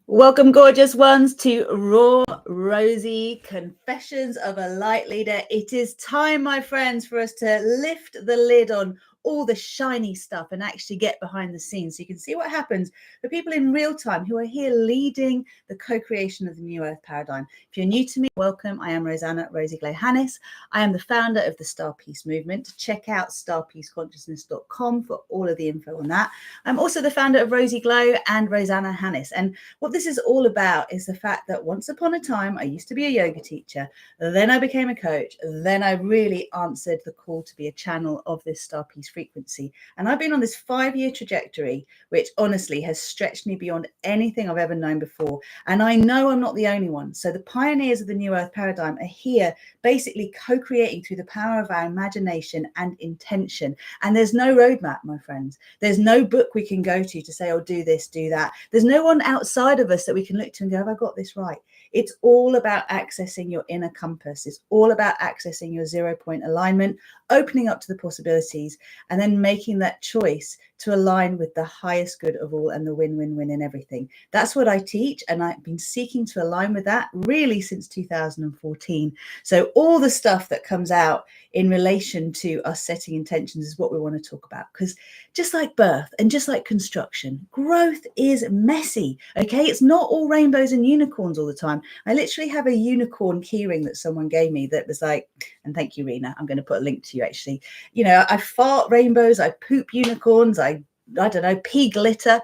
Welcome, gorgeous ones, to Raw Rozy Confessions of a Light Leader. It is time, my friends, for us to lift the lid on all the shiny stuff and actually get behind the scenes so you can see what happens for people in real time who are here leading the co-creation of the New Earth paradigm. If you're new to me, welcome. I am RozyGlow Hannis. I am the founder of the StarPeace movement. Check out starpeaceconsciousness.com for all of the info on that. I'm also the founder of RozyGlow and Rosanna Hannis. And what this is all about is the fact that once upon a time, I used to be a yoga teacher. Then I became a coach. Then I really answered the call to be a channel of this StarPeace frequency. And I've been on this 5-year trajectory, which honestly has stretched me beyond anything I've ever known before. And I know I'm not the only one. So the pioneers of the New Earth paradigm are here basically co-creating through the power of our imagination and intention. And there's no roadmap, my friends. There's no book we can go to say, oh, do this, do that. There's no one outside of us that we can look to and go, have I got this right? It's all about accessing your inner compass. It's all about accessing your 0-point alignment, opening up to the possibilities, and then making that choice to align with the highest good of all and the win-win-win in everything. That's what I teach, and I've been seeking to align with that really since 2014. So all the stuff that comes out in relation to us setting intentions is what we want to talk about, because just like birth and just like construction, growth is messy, okay? It's not all rainbows and unicorns all the time. I literally have a unicorn keyring that someone gave me that was like, and thank you, Rena, I'm going to put a link to you actually. You know, I fart rainbows, I poop unicorns, I don't know, pee glitter.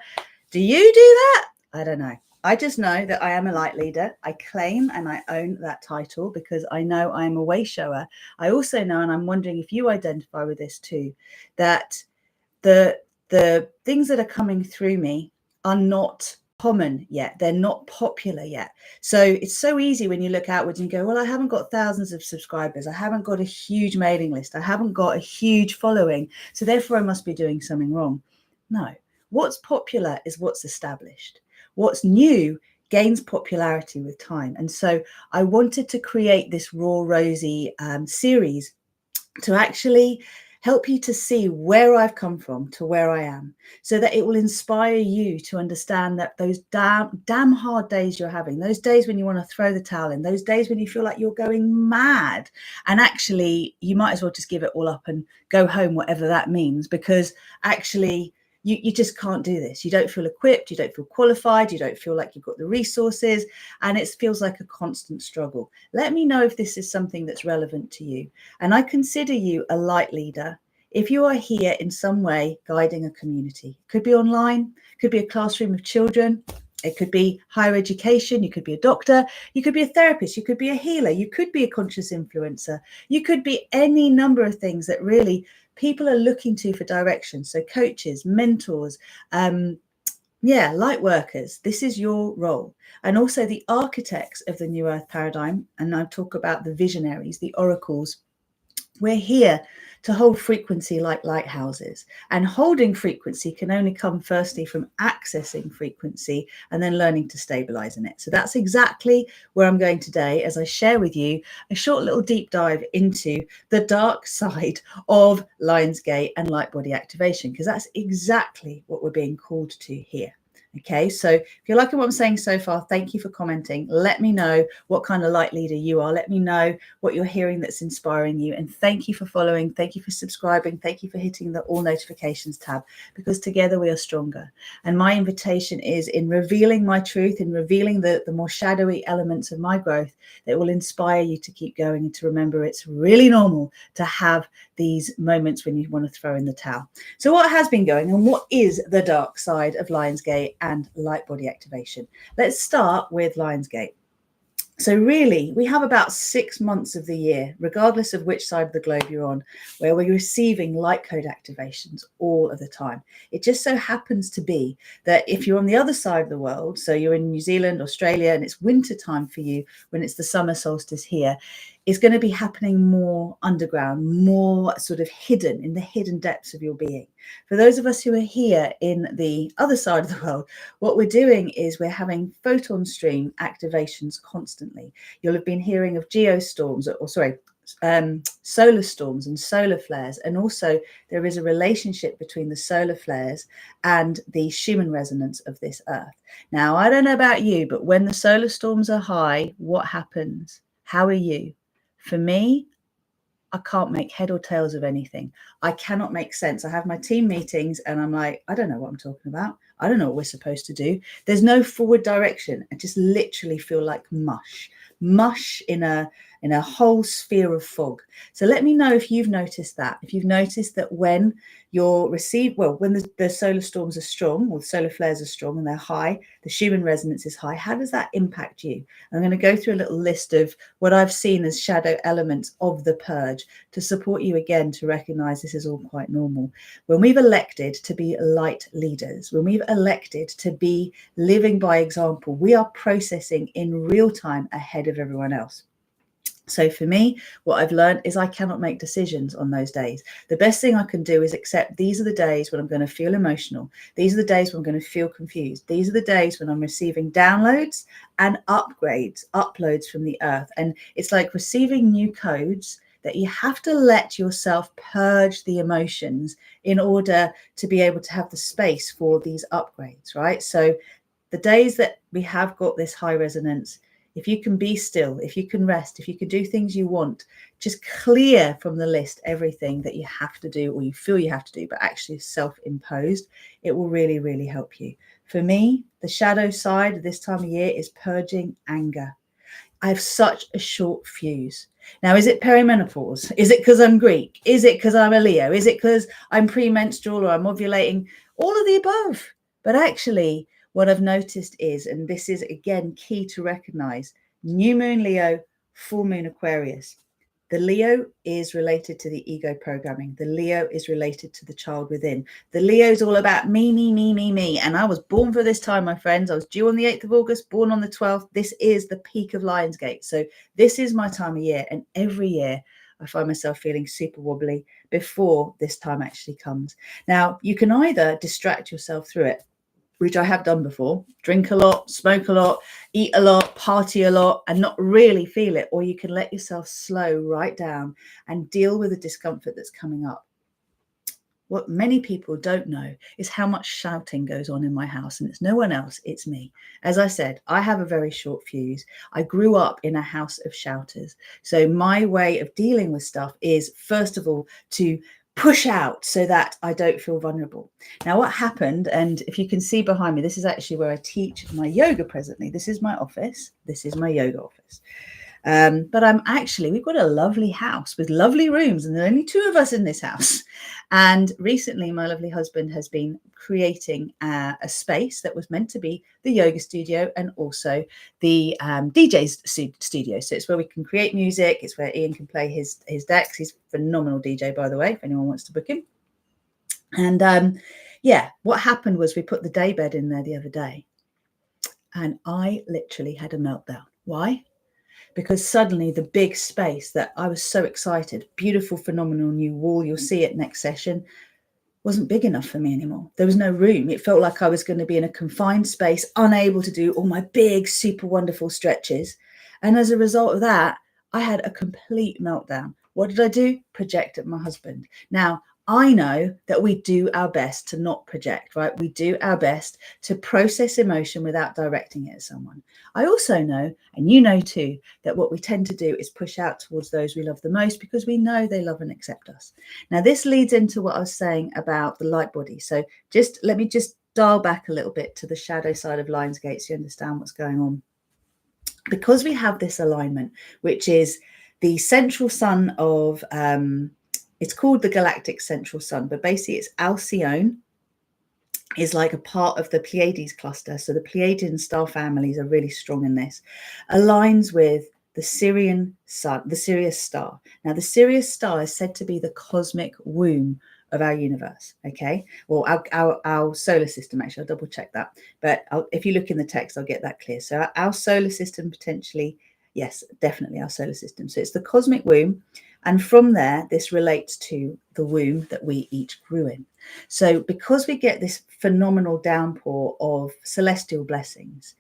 Do you do that? I don't know. I just know that I am a light leader. I claim and I own that title because I know I am a way shower. I also know, and I'm wondering if you identify with this too, that the things that are coming through me are not common yet. They're not popular yet. So it's so easy when you look outwards and you go, well, I haven't got thousands of subscribers. I haven't got a huge mailing list. I haven't got a huge following. So therefore I must be doing something wrong. No, what's popular is what's established. What's new gains popularity with time. And so I wanted to create this Raw Rozy series to actually help you to see where I've come from to where I am, so that it will inspire you to understand that those damn hard days you're having, those days when you want to throw the towel in, those days when you feel like you're going mad, and actually you might as well just give it all up and go home, whatever that means, because actually you just can't do this. You don't feel equipped, you don't feel qualified, you don't feel like you've got the resources, and it feels like a constant struggle. Let me know if this is something that's relevant to you. And I consider you a light leader if you are here in some way guiding a community. It could be online, could be a classroom of children, it could be higher education, you could be a doctor, you could be a therapist, you could be a healer, you could be a conscious influencer, you could be any number of things that really people are looking to for direction. So coaches, mentors, light workers, this is your role. And also the architects of the New Earth paradigm, and I talk about the visionaries, the oracles. We're here to hold frequency like lighthouses, and holding frequency can only come firstly from accessing frequency and then learning to stabilize in it. So that's exactly where I'm going today, as I share with you a short little deep dive into the dark side of Lionsgate and LightBody activation, because that's exactly what we're being called to here. Okay, so if you're liking what I'm saying so far, thank you for commenting. Let me know what kind of light leader you are. Let me know what you're hearing that's inspiring you. And thank you for following. Thank you for subscribing. Thank you for hitting the all notifications tab, because together we are stronger. And my invitation is, in revealing my truth, in revealing the more shadowy elements of my growth, that will inspire you to keep going and to remember it's really normal to have these moments when you want to throw in the towel. So what has been going on? What is the dark side of Lionsgate and LightBody activation? Let's start with Lionsgate. So really, we have about 6 months of the year, regardless of which side of the globe you're on, where we're receiving light code activations all of the time. It just so happens to be that if you're on the other side of the world, so you're in New Zealand, Australia, and it's winter time for you when it's the summer solstice here, it's going to be happening more underground, more sort of hidden, in the hidden depths of your being. For those of us who are here in the other side of the world, what we're doing is we're having photon stream activations constantly. You'll have been hearing of geostorms, solar storms and solar flares. And also there is a relationship between the solar flares and the Schumann resonance of this earth. Now, I don't know about you, but when the solar storms are high, what happens? How are you? For me, I can't make head or tails of anything. I cannot make sense. I have my team meetings and I'm like, I don't know what I'm talking about. I don't know what we're supposed to do. There's no forward direction. I just literally feel like mush in a whole sphere of fog. So let me know if you've noticed that. If you've noticed that when when the solar storms are strong, or the solar flares are strong and they're high, the Schumann resonance is high, how does that impact you? I'm going to go through a little list of what I've seen as shadow elements of the purge to support you again to recognize this is all quite normal. When we've elected to be light leaders, when we've elected to be living by example, we are processing in real time ahead of everyone else. So for me, what I've learned is I cannot make decisions on those days. The best thing I can do is accept these are the days when I'm going to feel emotional. These are the days when I'm going to feel confused. These are the days when I'm receiving downloads and uploads from the earth. And it's like receiving new codes that you have to let yourself purge the emotions in order to be able to have the space for these upgrades, right? So the days that we have got this high resonance, if you can be still, if you can rest, if you can do things you want, just clear from the list everything that you have to do or you feel you have to do, but actually self-imposed, it will really, really help you. For me, the shadow side of this time of year is purging anger. I have such a short fuse. Now, is it perimenopause? Is it because I'm Greek? Is it because I'm a Leo? Is it because I'm premenstrual or I'm ovulating? All of the above. But actually, what I've noticed is, and this is again key to recognize, new moon Leo, full moon Aquarius. The Leo is related to the ego programming. The Leo is related to the child within. The Leo is all about me, me, me, me, me. And I was born for this time, my friends. I was due on the 8th of August, born on the 12th. This is the peak of Lionsgate. So this is my time of year. And every year I find myself feeling super wobbly before this time actually comes. Now, you can either distract yourself through it, which I have done before, drink a lot, smoke a lot, eat a lot, party a lot, and not really feel it. Or you can let yourself slow right down and deal with the discomfort that's coming up. What many people don't know is how much shouting goes on in my house, and it's no one else, it's me. As I said, I have a very short fuse. I grew up in a house of shouters. So my way of dealing with stuff is, first of all, to push out so that I don't feel vulnerable. Now, what happened, and if you can see behind me, this is actually where I teach my yoga presently. This is my office. This is my yoga office. But we've got a lovely house with lovely rooms, and there are only 2 of us in this house. And recently, my lovely husband has been creating a space that was meant to be the yoga studio and also the DJ's studio. So it's where we can create music. It's where Ian can play his decks. He's a phenomenal DJ, by the way, if anyone wants to book him. And what happened was we put the daybed in there the other day, and I literally had a meltdown. Why? Because suddenly the big space that I was so excited, beautiful, phenomenal new wall, you'll see it next session, wasn't big enough for me anymore. There was no room. It felt like I was going to be in a confined space, unable to do all my big, super wonderful stretches. And as a result of that, I had a complete meltdown. What did I do? Project at my husband. Now, I know that we do our best to not project, right? We do our best to process emotion without directing it at someone. I also know, and you know too, that what we tend to do is push out towards those we love the most because we know they love and accept us. Now, this leads into what I was saying about the light body. So let me dial back a little bit to the shadow side of Lionsgate so you understand what's going on. Because we have this alignment, which is the central sun of... it's called the galactic central sun, but basically it's Alcyone is like a part of the Pleiades cluster. So the Pleiadian star families are really strong in this. Aligns with the Sirian sun, the Sirius star. Now, the Sirius star is said to be the cosmic womb of our universe, okay? Well, our solar system, actually, I'll double check that. But if you look in the text, I'll get that clear. So our solar system potentially, yes, definitely our solar system. So it's the cosmic womb. And from there, this relates to the womb that we each grew in. So because we get this phenomenal downpour of celestial blessings,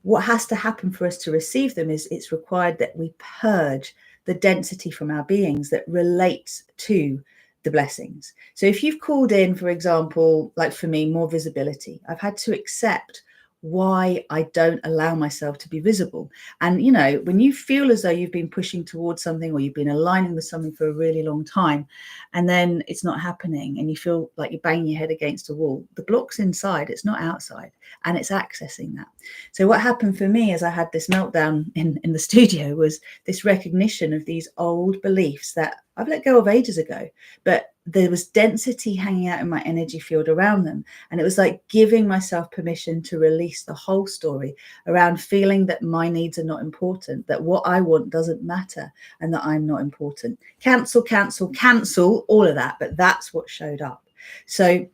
what has to happen for us to receive them is it's required that we purge the density from our beings that relates to the blessings. So if you've called in, for example, like for me, more visibility, I've had to accept why I don't allow myself to be visible. And, you know, when you feel as though you've been pushing towards something or you've been aligning with something for a really long time, and then it's not happening and you feel like you're banging your head against a wall, the block's inside, it's not outside, and it's accessing that. So what happened for me as I had this meltdown in the studio was this recognition of these old beliefs that I've let go of ages ago, but there was density hanging out in my energy field around them. And it was like giving myself permission to release the whole story around feeling that my needs are not important, that what I want doesn't matter, and that I'm not important. Cancel, cancel, cancel, all of that. But that's what showed up. So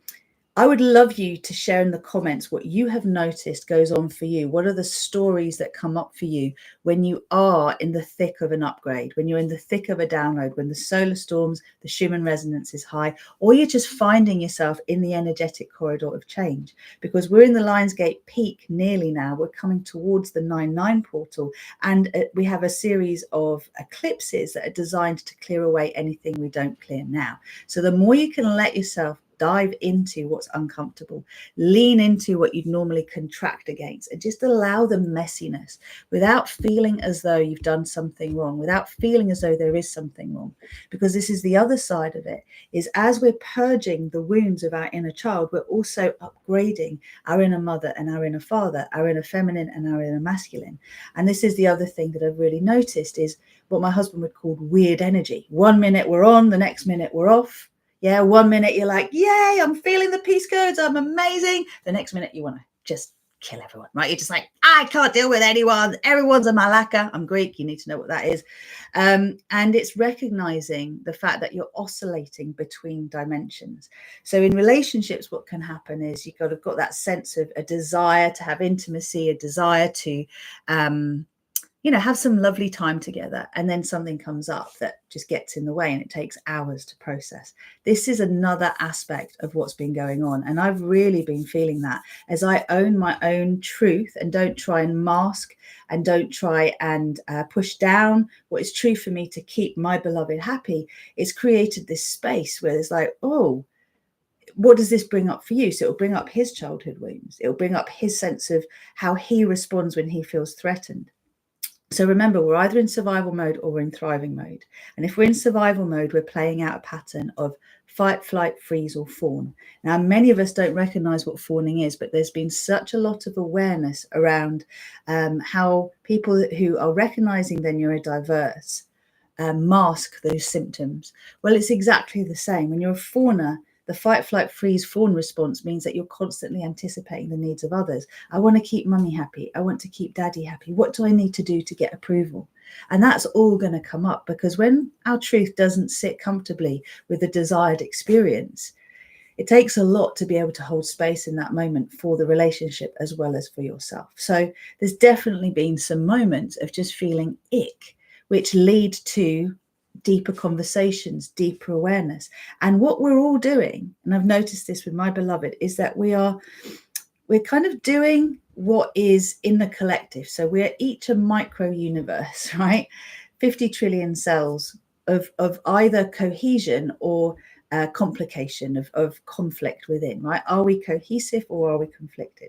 I would love you to share in the comments what you have noticed goes on for you. What are the stories that come up for you when you are in the thick of an upgrade, when you're in the thick of a download, when the solar storms, the Schumann resonance is high, or you're just finding yourself in the energetic corridor of change? Because we're in the Lionsgate peak nearly now. We're coming towards the 9-9 portal, and we have a series of eclipses that are designed to clear away anything we don't clear now. So the more you can let yourself dive into what's uncomfortable, lean into what you'd normally contract against, and just allow the messiness without feeling as though you've done something wrong, without feeling as though there is something wrong. Because this is the other side of it, is as we're purging the wounds of our inner child, we're also upgrading our inner mother and our inner father, our inner feminine and our inner masculine. And this is the other thing that I've really noticed is what my husband would call weird energy. 1 minute we're on, the next minute we're off. Yeah, 1 minute you're like, yay, I'm feeling the peace codes, I'm amazing. The next minute you want to just kill everyone, right? You're just like, I can't deal with anyone. Everyone's a malaka. I'm Greek. You need to know what that is. And it's recognizing the fact that you're oscillating between dimensions. So in relationships, what can happen is you've got that sense of a desire to have intimacy, a desire to have some lovely time together, and then something comes up that just gets in the way and it takes hours to process. This is another aspect of what's been going on, and I've really been feeling that as I own my own truth and don't try and mask and don't try and push down what is true for me to keep my beloved happy. It's created this space where it's like, oh, what does this bring up for you? So it'll bring up his childhood wounds. It'll bring up his sense of how he responds when he feels threatened. So remember, we're either in survival mode or we're in thriving mode. And if we're in survival mode, we're playing out a pattern of fight, flight, freeze, or fawn. Now, many of us don't recognize what fawning is, but there's been such a lot of awareness around how people who are recognizing they're neurodiverse mask those symptoms. Well, it's exactly the same. When you're a fawner, the fight, flight, freeze, fawn response means that you're constantly anticipating the needs of others. I want to keep mummy happy. I want to keep daddy happy. What do I need to do to get approval? And that's all going to come up, because when our truth doesn't sit comfortably with the desired experience, it takes a lot to be able to hold space in that moment for the relationship as well as for yourself. So there's definitely been some moments of just feeling ick, which lead to deeper conversations, deeper awareness. And what we're all doing, and I've noticed this with my beloved, is that we're kind of doing what is in the collective. So we're each a micro universe, right? 50 trillion cells of either cohesion or complication of conflict within, right? Are we cohesive or are we conflicted?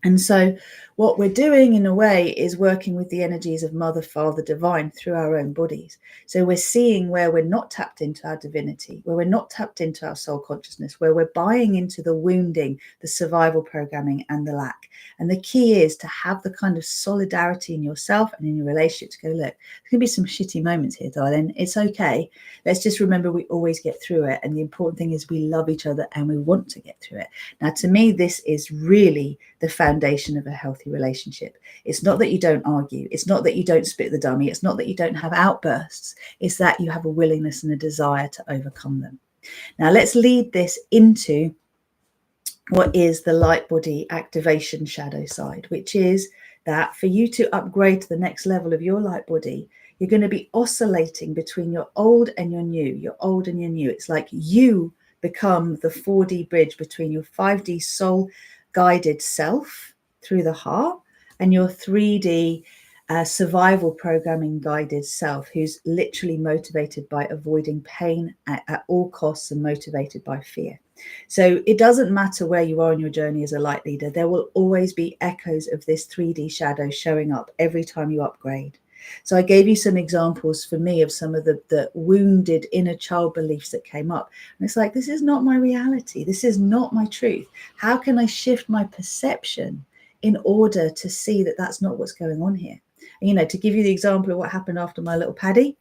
And so what we're doing in a way is working with the energies of Mother, Father, Divine through our own bodies. So we're seeing where we're not tapped into our divinity, where we're not tapped into our soul consciousness, where we're buying into the wounding, the survival programming, and the lack. And the key is to have the kind of solidarity in yourself and in your relationship to go, look, there's going to be some shitty moments here, darling. It's okay. Let's just remember we always get through it. And the important thing is we love each other and we want to get through it. Now, to me, this is really the foundation of a healthy relationship. It's not that you don't argue. It's not that you don't spit the dummy. It's not that you don't have outbursts. It's that you have a willingness and a desire to overcome them. Now, let's lead this into what is the light body activation shadow side, which is that for you to upgrade to the next level of your light body, you're going to be oscillating between your old and your new, your old and your new. It's like you become the 4D bridge between your 5D soul guided self through the heart and your 3D survival programming guided self who's literally motivated by avoiding pain at all costs and motivated by fear. So it doesn't matter where you are in your journey as a light leader, there will always be echoes of this 3D shadow showing up every time you upgrade. So I gave you some examples for me of some of the wounded inner child beliefs that came up. And it's like, this is not my reality. This is not my truth. How can I shift my perception in order to see that that's not what's going on here? And, you know, to give you the example of what happened after my little Paddy,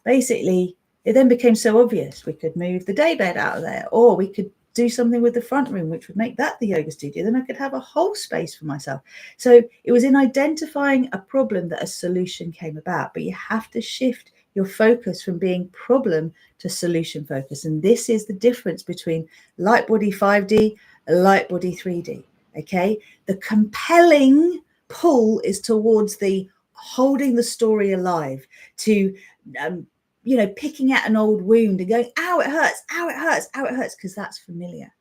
basically, it then became so obvious. We could move the daybed out of there, or we could do something with the front room, which would make that the yoga studio. Then I could have a whole space for myself. So it was in identifying a problem that a solution came about. But you have to shift your focus from being problem to solution focus. And this is the difference between LightBody 5D and LightBody 3D. Okay, the compelling pull is towards the holding the story alive, to you know, picking at an old wound and going, ow, it hurts, ow, it hurts, ow, it hurts, because that's familiar.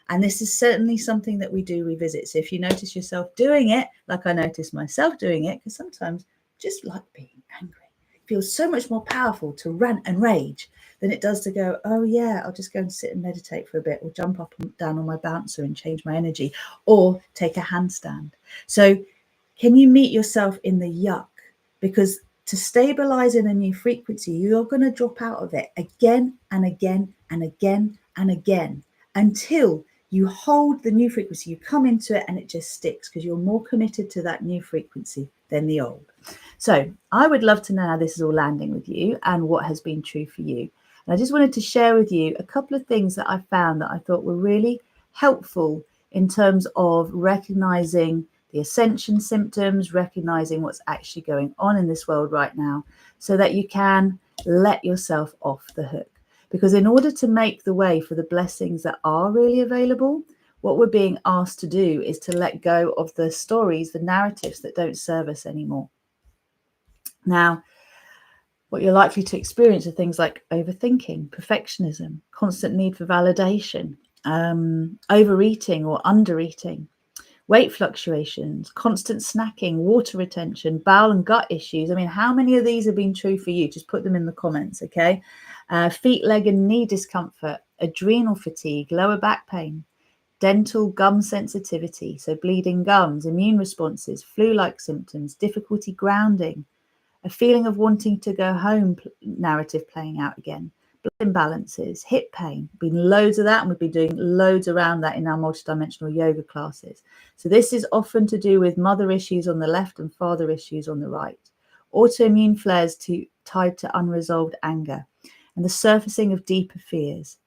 And this is certainly something that we do revisit. So if you notice yourself doing it, like I noticed myself doing it, because sometimes just like being angry, it feels so much more powerful to rant and rage than it does to go, oh yeah, I'll just go and sit and meditate for a bit, or jump up and down on my bouncer and change my energy, or take a handstand. So can you meet yourself in the yuck? Because to stabilize in a new frequency, you're going to drop out of it again and again and again and again until you hold the new frequency. You come into it and it just sticks because you're more committed to that new frequency than the old. So I would love to know how this is all landing with you and what has been true for you. And I just wanted to share with you a couple of things that I found that I thought were really helpful in terms of recognizing the ascension symptoms, recognizing what's actually going on in this world right now, so that you can let yourself off the hook. Because in order to make the way for the blessings that are really available, what we're being asked to do is to let go of the stories, the narratives that don't serve us anymore. Now, what you're likely to experience are things like overthinking, perfectionism, constant need for validation, overeating or undereating, weight fluctuations, constant snacking, water retention, bowel and gut issues. I mean, how many of these have been true for you? Just put them in the comments, okay? Feet, leg and knee discomfort, adrenal fatigue, lower back pain, dental gum sensitivity, so bleeding gums, immune responses, flu-like symptoms, difficulty grounding, a feeling of wanting to go home narrative playing out again, blood imbalances, hip pain, been loads of that, and we've been doing loads around that in our multidimensional yoga classes. So this is often to do with mother issues on the left and father issues on the right, autoimmune flares tied to unresolved anger, and the surfacing of deeper fears.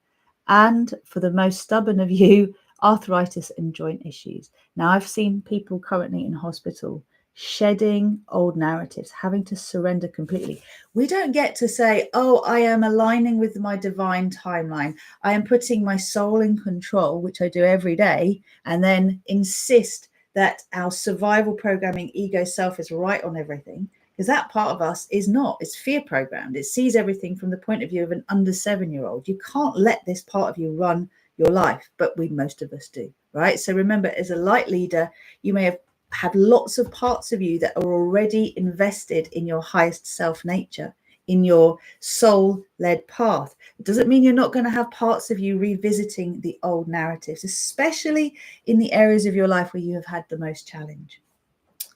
And for the most stubborn of you, arthritis and joint issues. Now, I've seen people currently in hospital shedding old narratives, having to surrender completely. We don't get to say, oh, I am aligning with my divine timeline. I am putting my soul in control, which I do every day, and then insist that our survival programming ego self is right on everything, because that part of us is not. It's fear programmed. It sees everything from the point of view of an under 7-year-old. You can't let this part of you run your life, but most of us do, right? So remember, as a light leader, you may have had lots of parts of you that are already invested in your highest self nature, in your soul-led path. It doesn't mean you're not going to have parts of you revisiting the old narratives, especially in the areas of your life where you have had the most challenge.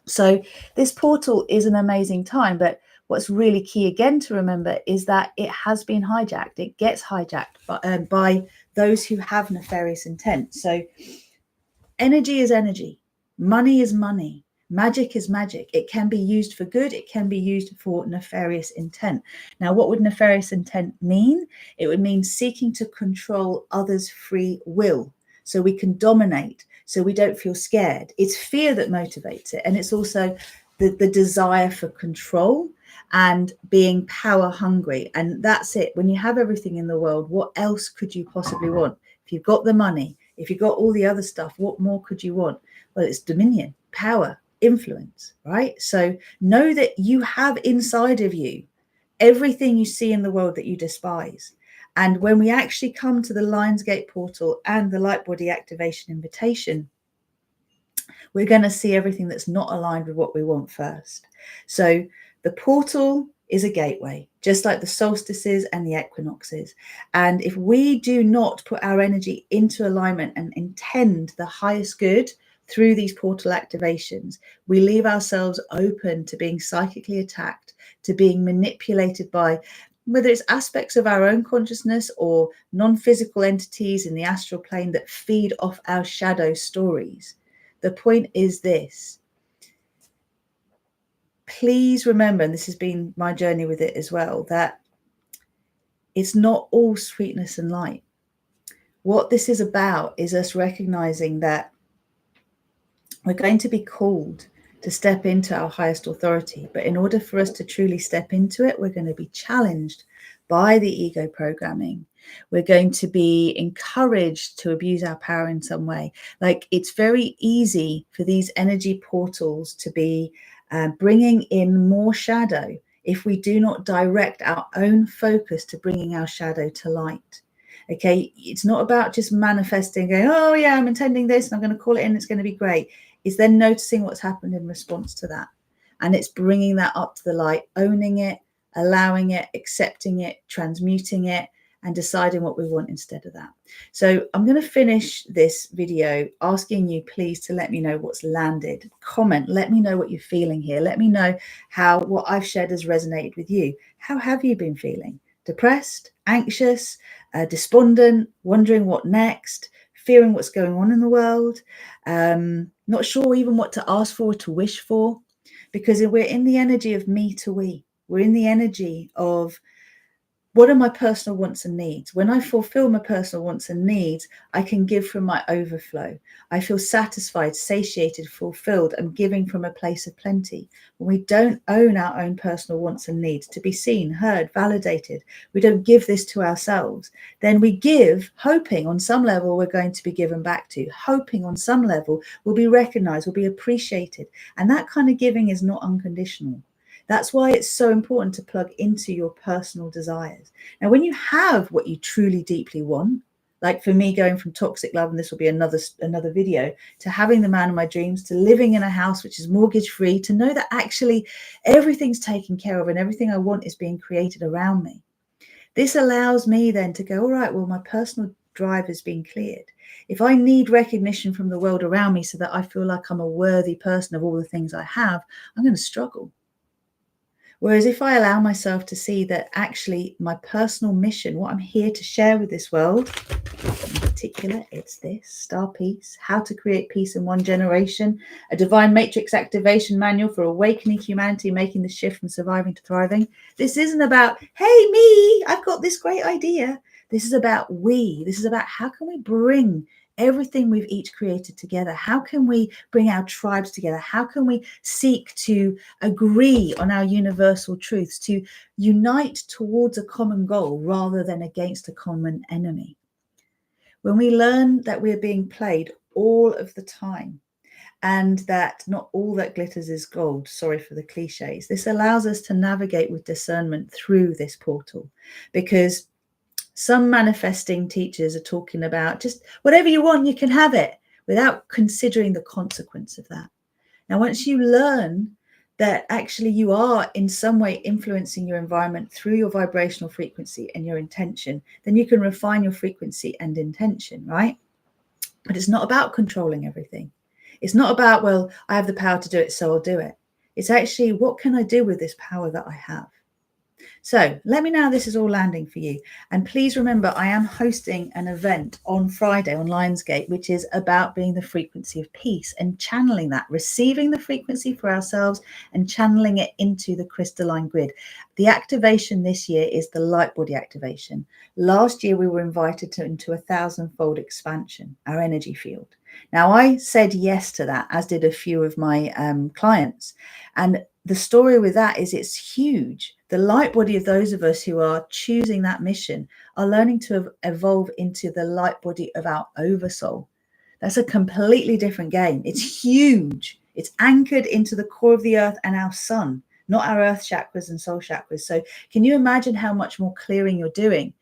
So this portal is an amazing time, but what's really key again to remember is that it has been hijacked. It gets hijacked by those who have nefarious intent. So energy is energy. Money is money. Magic is magic. It can be used for good. It can be used for nefarious intent. Now, what would nefarious intent mean? It would mean seeking to control others' free will so we can dominate, so we don't feel scared. It's fear that motivates it. And it's also the desire for control and being power hungry. And that's it. When you have everything in the world, what else could you possibly want? If you've got the money, if you've got all the other stuff, what more could you want? Well, it's dominion, power, influence, right? So know that you have inside of you everything you see in the world that you despise. And when we actually come to the Lionsgate portal and the LightBody activation invitation, we're going to see everything that's not aligned with what we want first. So the portal is a gateway, just like the solstices and the equinoxes. And if we do not put our energy into alignment and intend the highest good through these portal activations, we leave ourselves open to being psychically attacked, to being manipulated by whether it's aspects of our own consciousness or non-physical entities in the astral plane that feed off our shadow stories. The point is this. Please remember, and this has been my journey with it as well, that it's not all sweetness and light. What this is about is us recognizing that we're going to be called to step into our highest authority. But in order for us to truly step into it, we're going to be challenged by the ego programming. We're going to be encouraged to abuse our power in some way. Like, it's very easy for these energy portals to be bringing in more shadow if we do not direct our own focus to bringing our shadow to light. Okay, it's not about just manifesting, going, oh yeah, I'm intending this and I'm going to call it in, it's going to be great. It's then noticing what's happened in response to that. And it's bringing that up to the light, owning it, allowing it, accepting it, transmuting it, and deciding what we want instead of that. So I'm going to finish this video asking you, please, to let me know what's landed. Comment, let me know what you're feeling here. Let me know how what I've shared has resonated with you. How have you been feeling? Depressed, anxious, despondent, wondering what next, fearing what's going on in the world, not sure even what to ask for, to wish for, because we're in the energy of me to we. We're in the energy of, what are my personal wants and needs? When I fulfill my personal wants and needs, I can give from my overflow. I feel satisfied, satiated, fulfilled. I'm giving from a place of plenty. When we don't own our own personal wants and needs to be seen, heard, validated, we don't give this to ourselves, then we give hoping on some level we're going to be given back to, hoping on some level we'll be recognized, we'll be appreciated. And that kind of giving is not unconditional. That's why it's so important to plug into your personal desires. Now, when you have what you truly deeply want, like for me, going from toxic love, and this will be another video, to having the man of my dreams, to living in a house which is mortgage free, to know that actually everything's taken care of and everything I want is being created around me. This allows me then to go, all right, well, my personal drive has been cleared. If I need recognition from the world around me so that I feel like I'm a worthy person of all the things I have, I'm going to struggle. Whereas if I allow myself to see that actually my personal mission, what I'm here to share with this world, in particular, it's this, StarPeace, How to Create Peace in One Generation, a divine matrix activation manual for awakening humanity, making the shift from surviving to thriving. This isn't about, hey, me, I've got this great idea. This is about we. This is about how can we bring everything we've each created together? How can we bring our tribes together? How can we seek to agree on our universal truths, to unite towards a common goal rather than against a common enemy? When we learn that we're being played all of the time and that not all that glitters is gold, sorry for the cliches, this allows us to navigate with discernment through this portal, because some manifesting teachers are talking about just whatever you want, you can have it, without considering the consequence of that. Now, once you learn that actually you are in some way influencing your environment through your vibrational frequency and your intention, then you can refine your frequency and intention, right? But it's not about controlling everything. It's not about, well, I have the power to do it, so I'll do it. It's actually, what can I do with this power that I have? So let me know how this is all landing for you. And please remember, I am hosting an event on Friday on Lionsgate, which is about being the frequency of peace and channeling that, receiving the frequency for ourselves and channeling it into the crystalline grid. The activation this year is the LightBody activation. Last year, we were invited into a 1,000-fold expansion, our energy field. Now, I said yes to that, as did a few of my clients. And the story with that is it's huge. The light body of those of us who are choosing that mission are learning to evolve into the light body of our oversoul. That's a completely different game. It's huge. It's anchored into the core of the earth and our sun, not our earth chakras and soul chakras. So can you imagine how much more clearing you're doing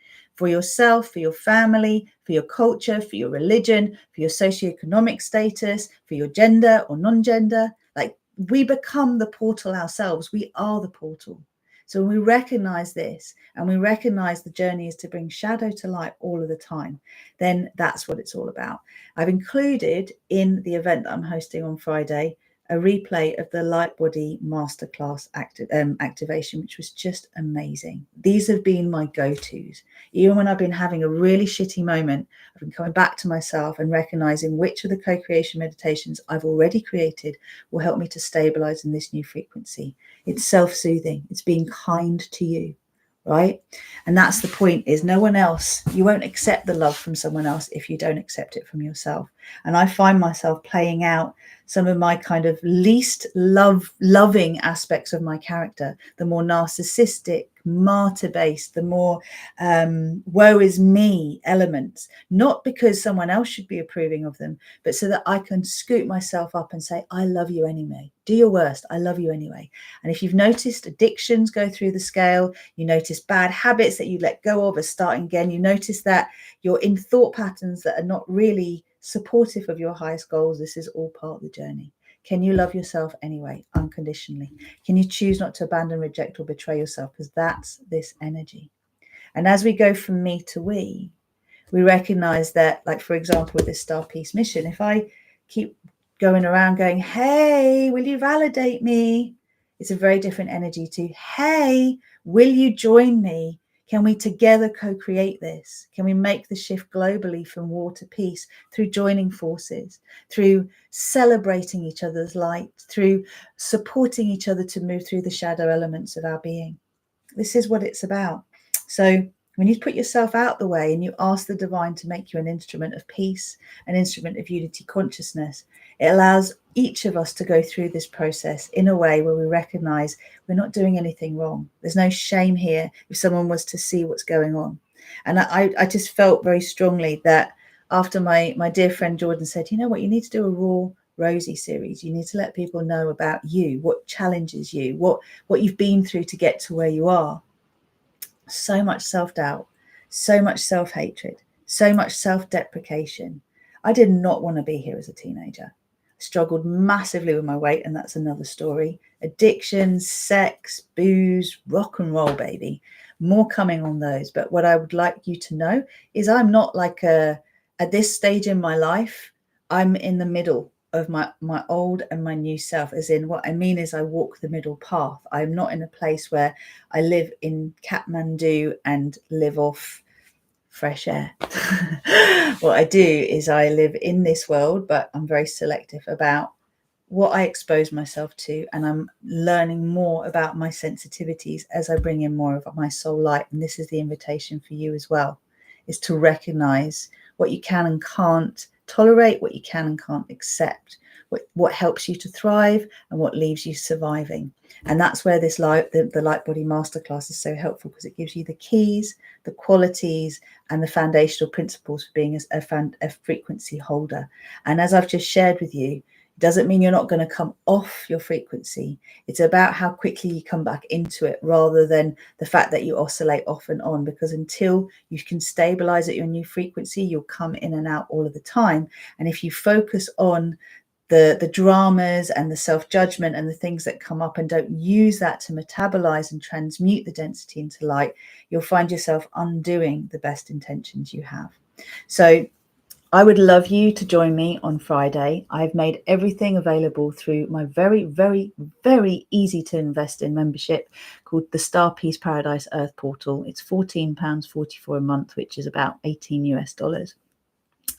for yourself, for your family, for your culture, for your religion, for your socioeconomic status, for your gender or non-gender. Like, we become the portal ourselves. We are the portal. So when we recognize this, and we recognize the journey is to bring shadow to light all of the time, then that's what it's all about. I've included in the event that I'm hosting on Friday a replay of the LightBody Masterclass activation, which was just amazing. These have been my go-tos. Even when I've been having a really shitty moment, I've been coming back to myself and recognizing which of the co-creation meditations I've already created will help me to stabilize in this new frequency. It's self-soothing. It's being kind to you, right? And that's the point, is no one else, you won't accept the love from someone else if you don't accept it from yourself. And I find myself playing out some of my kind of least loving aspects of my character, the more narcissistic, martyr-based, the more woe is me elements, not because someone else should be approving of them, but so that I can scoop myself up and say, I love you anyway. Do your worst. I love you anyway. And if you've noticed addictions go through the scale, you notice bad habits that you let go of are starting again, you notice that you're in thought patterns that are not really supportive of your highest goals, this is all part of the journey. Can you love yourself anyway, unconditionally? Can you choose not to abandon, reject, or betray yourself? Because that's this energy. And as we go from me to we recognize that, like, for example, with this StarPeace mission, if I keep going around going, hey, will you validate me? It's a very different energy to, hey, will you join me? Can we together co-create this? Can we make the shift globally from war to peace through joining forces, through celebrating each other's light, through supporting each other to move through the shadow elements of our being? This is what it's about. So when you put yourself out the way and you ask the divine to make you an instrument of peace, an instrument of unity consciousness, it allows each of us to go through this process in a way where we recognize we're not doing anything wrong. There's no shame here if someone was to see what's going on. And I just felt very strongly that after my dear friend Jordan said, you know what, you need to do a raw Rozy series. You need to let people know about you, what challenges you, what you've been through to get to where you are. So much self-doubt, so much self-hatred, so much self-deprecation. I did not want to be here as a teenager. I struggled massively with my weight, and that's another story. Addiction, sex, booze, rock and roll, baby. More coming on those. But what I would like you to know is I'm not like at this stage in my life, I'm in the middle of my old and my new self. As in, what I mean is I walk the middle path. I'm not in a place where I live in Kathmandu and live off fresh air. What I do is I live in this world, but I'm very selective about what I expose myself to, and I'm learning more about my sensitivities as I bring in more of my soul light. And this is the invitation for you as well, is to recognize what you can and can't tolerate, what you can and can't accept, what helps you to thrive and what leaves you surviving. And that's where this the LightBody Masterclass is so helpful, because it gives you the keys, the qualities, and the foundational principles for being a frequency holder. And as I've just shared with you, it doesn't mean you're not going to come off your frequency. It's about how quickly you come back into it, rather than the fact that you oscillate off and on, because until you can stabilize at your new frequency, you'll come in and out all of the time. And if you focus on the dramas and the self-judgment and the things that come up, and don't use that to metabolize and transmute the density into light, you'll find yourself undoing the best intentions you have. So I would love you to join me on Friday. I've made everything available through my very, very, very easy to invest in membership called the StarPeace Paradise Earth Portal. It's £14.44 a month, which is about $18 US.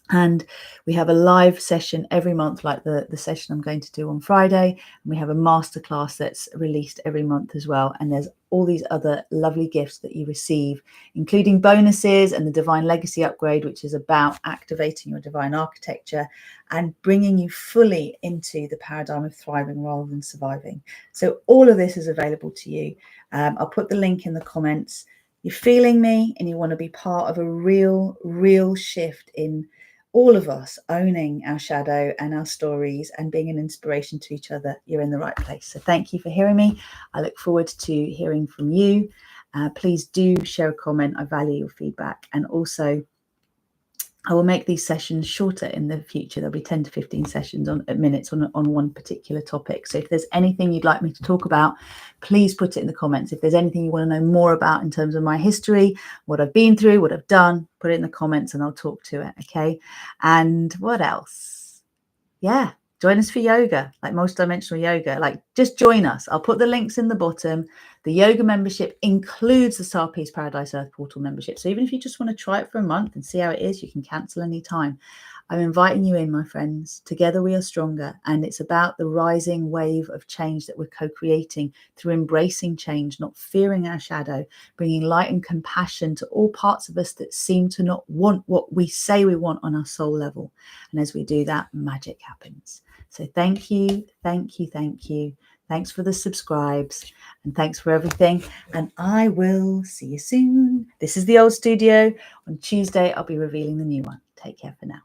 And we have a live session every month, like the session I'm going to do on Friday. And we have a masterclass that's released every month as well. And there's all these other lovely gifts that you receive, including bonuses and the Divine Legacy Upgrade, which is about activating your divine architecture and bringing you fully into the paradigm of thriving rather than surviving. So all of this is available to you. I'll put the link in the comments. You're feeling me and you want to be part of a real shift in all of us owning our shadow and our stories and being an inspiration to each other, you're in the right place. So thank you for hearing me. I look forward to hearing from you. Please do share a comment. I value your feedback. And also, I will make these sessions shorter in the future. There'll be 10 to 15 sessions minutes on one particular topic. So if there's anything you'd like me to talk about, please put it in the comments. If there's anything you want to know more about in terms of my history, what I've been through, what I've done, put it in the comments and I'll talk to it. Okay. And what else? Yeah. Join us for yoga, like multidimensional yoga. Like, just join us. I'll put the links in the bottom. The yoga membership includes the StarPeace Paradise Earth Portal membership. So even if you just want to try it for a month and see how it is, you can cancel any time. I'm inviting you in, my friends. Together we are stronger. And it's about the rising wave of change that we're co-creating through embracing change, not fearing our shadow, bringing light and compassion to all parts of us that seem to not want what we say we want on our soul level. And as we do that, magic happens. So thank you, thank you, thank you. Thanks for the subscribes and thanks for everything. And I will see you soon. This is the old studio. On Tuesday, I'll be revealing the new one. Take care for now.